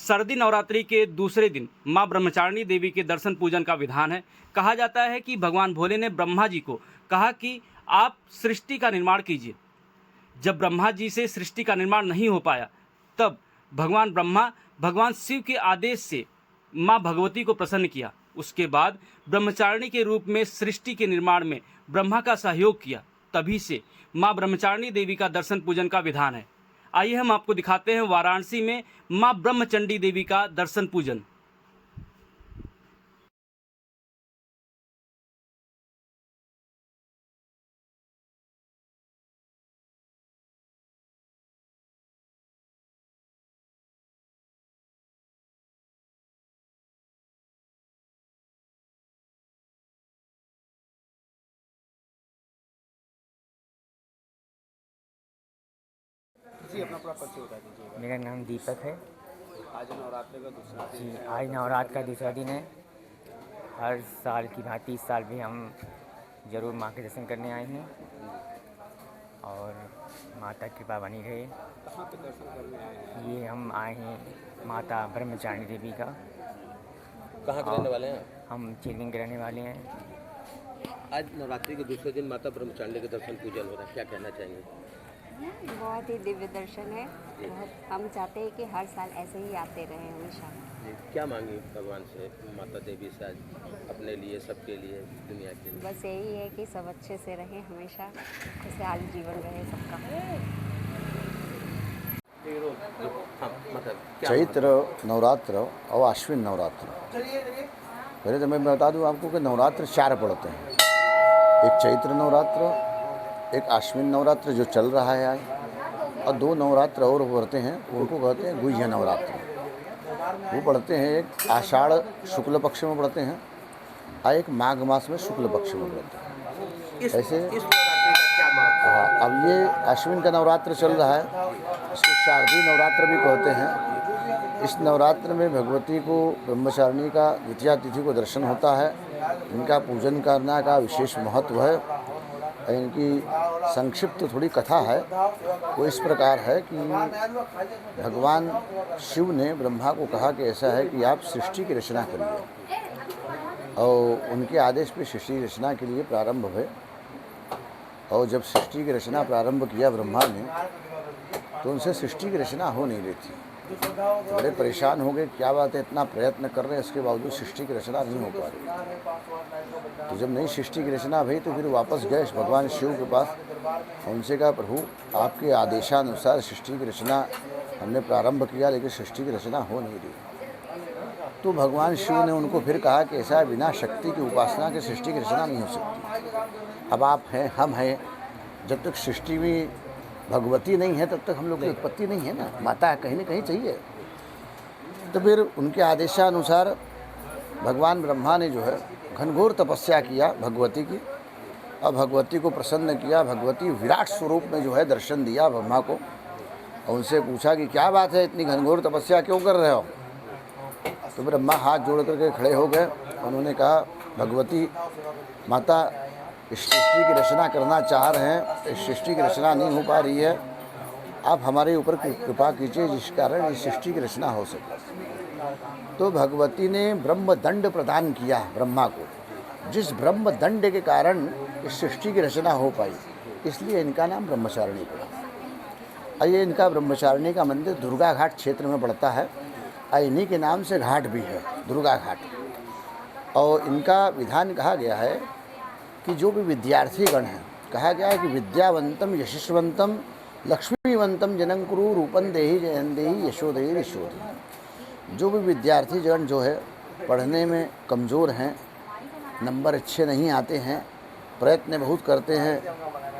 शारदीय नवरात्रि के दूसरे दिन मां ब्रह्मचारिणी देवी के दर्शन पूजन का विधान है। कहा जाता है कि भगवान भोले ने ब्रह्मा जी को कहा कि आप सृष्टि का निर्माण कीजिए। जब ब्रह्मा जी से सृष्टि का निर्माण नहीं हो पाया, तब भगवान ब्रह्मा भगवान शिव के आदेश से मां भगवती को प्रसन्न किया। उसके बाद ब्रह्मचारिणी के रूप में सृष्टि के निर्माण में ब्रह्मा का सहयोग किया। तभी से मां ब्रह्मचारिणी देवी का दर्शन पूजन का विधान है। आइए हम आपको दिखाते हैं वाराणसी में मां ब्रह्मचंडी देवी का दर्शन पूजन। जी, अपना पूरा परिचय बता दीजिएगा। मेरा नाम दीपक है आज नवरात्रि का दूसरा दिन जी। है। आज नवरात्र का दूसरा दिन है। हर साल की भांति इस साल भी हम ज़रूर माँ के दर्शन करने आए हैं और माता की कृपा बनी रहे। कहाँ पे दर्शन करने आए हैं? ये हम आए हैं माता ब्रह्मचारिणी देवी का। कहाँ के रहने वाले हैं? हम चिरलिंग के रहने वाले हैं। आज नवरात्रि के दूसरे दिन माता ब्रह्मचारिणी के दर्शन पूजन हो रहा है, क्या कहना चाहेंगे? बहुत ही दिव्य दर्शन है। बहुत हम चाहते हैं कि हर साल ऐसे ही आते रहें हमेशा। जी, क्या मांगी भगवान से, माता देवी से आज अपने लिए, सबके लिए, दुनिया के लिए? बस यही है कि सब अच्छे से रहें हमेशा, खुशहाल जीवन रहे सबका। हाँ, मतलब क्या चैत्र नवरात्र और आश्विन नवरात्र। पहले तो मैं बता दूं आपको कि नवरात्र 4 पड़ते हैं। एक चैत्र नवरात्र, एक आश्विन नवरात्र जो चल रहा है आज, और 2 नवरात्र और पढ़ते हैं, उनको कहते हैं गुह्य नवरात्र। वो पढ़ते हैं, एक आषाढ़ शुक्ल पक्ष में पढ़ते हैं और एक माघ मास में शुक्ल पक्ष में पढ़ते हैं। ऐसे इस नवरात्रि का क्या महत्व है? हाँ, अब ये आश्विन का नवरात्र चल रहा है, इसको शारदीय नवरात्र भी कहते हैं। इस नवरात्र में भगवती को ब्रह्मचारिणी का द्वितीया तिथि को दर्शन होता है। इनका पूजन करने का विशेष महत्व है। इनकी संक्षिप्त थोड़ी कथा है, वो इस प्रकार है कि भगवान शिव ने ब्रह्मा को कहा कि ऐसा है कि आप सृष्टि की रचना करिए, और उनके आदेश पे सृष्टि की रचना के लिए प्रारंभ हुए। और जब सृष्टि की रचना प्रारंभ किया ब्रह्मा ने, तो उनसे सृष्टि की रचना हो नहीं रही थी। बड़े परेशान हो गए, क्या बात है, इतना प्रयत्न कर रहे हैं, इसके बावजूद सृष्टि की रचना नहीं हो पा रही। तो जब नई सृष्टि की रचना भई तो फिर वापस गए भगवान शिव के पास। उनसे कहा, प्रभु आपके आदेशानुसार सृष्टि की रचना हमने प्रारंभ किया, लेकिन सृष्टि की रचना हो नहीं रही। तो भगवान शिव ने उनको फिर कहा कि ऐसा बिना शक्ति की उपासना के सृष्टि की रचना नहीं हो सकती। अब आप हैं, हम हैं, जब तक सृष्टि में भगवती नहीं है तब तक हम लोग की उत्पत्ति नहीं है ना, माता कहीं न कहीं चाहिए। तो फिर उनके आदेशानुसार भगवान ब्रह्मा ने जो है घनघोर तपस्या किया भगवती की, और भगवती को प्रसन्न किया। भगवती विराट स्वरूप में जो है दर्शन दिया ब्रह्मा को, और उनसे पूछा कि क्या बात है, इतनी घनघोर तपस्या क्यों कर रहे हो? तो ब्रह्मा हाथ जोड़ करके खड़े हो गए। उन्होंने कहा, भगवती माता इस सृष्टि की रचना करना चाह रहे हैं, इस सृष्टि की रचना नहीं हो पा रही है, आप हमारे ऊपर कृपा कीजिए जिस कारण इस सृष्टि की रचना हो सके। तो भगवती ने ब्रह्मदंड प्रदान किया ब्रह्मा को, जिस ब्रह्मदंड के कारण इस सृष्टि की रचना हो पाई, इसलिए इनका नाम ब्रह्मचारिणी पड़ा। ये इनका ब्रह्मचारिणी का मंदिर दुर्गा घाट क्षेत्र में पड़ता है, और इन्हीं के नाम से घाट भी है, दुर्गा घाट। और इनका विधान कहा गया है कि जो भी विद्यार्थी गण हैं, कहा गया है कि विद्यावंतम यशस्वंतम लक्ष्मीवंतम जनं कुरु रूपं देहि जयं देहि यशो देहि यशो देहि। जो भी विद्यार्थी गण जो है पढ़ने में कमज़ोर हैं, नंबर अच्छे नहीं आते हैं, प्रयत्न बहुत करते हैं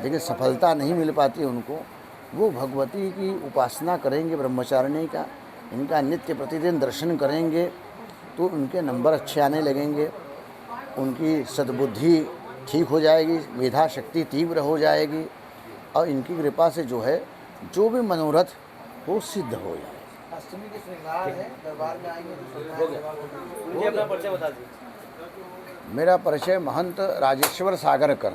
लेकिन सफलता नहीं मिल पाती उनको, वो भगवती की उपासना करेंगे ब्रह्मचारिणी का, इनका नित्य प्रतिदिन दर्शन करेंगे, तो उनके नंबर अच्छे आने लगेंगे, उनकी सद्बुद्धि ठीक हो जाएगी, मेधा शक्ति तीव्र हो जाएगी, और इनकी कृपा से जो है जो भी मनोरथ वो सिद्ध हो जाए। अष्टमी के श्रृंगार है, दरबार में आएंगे तो मुझे अपना परिचय बता दीजिए। मेरा परिचय महंत राजेश्वर सागरकर।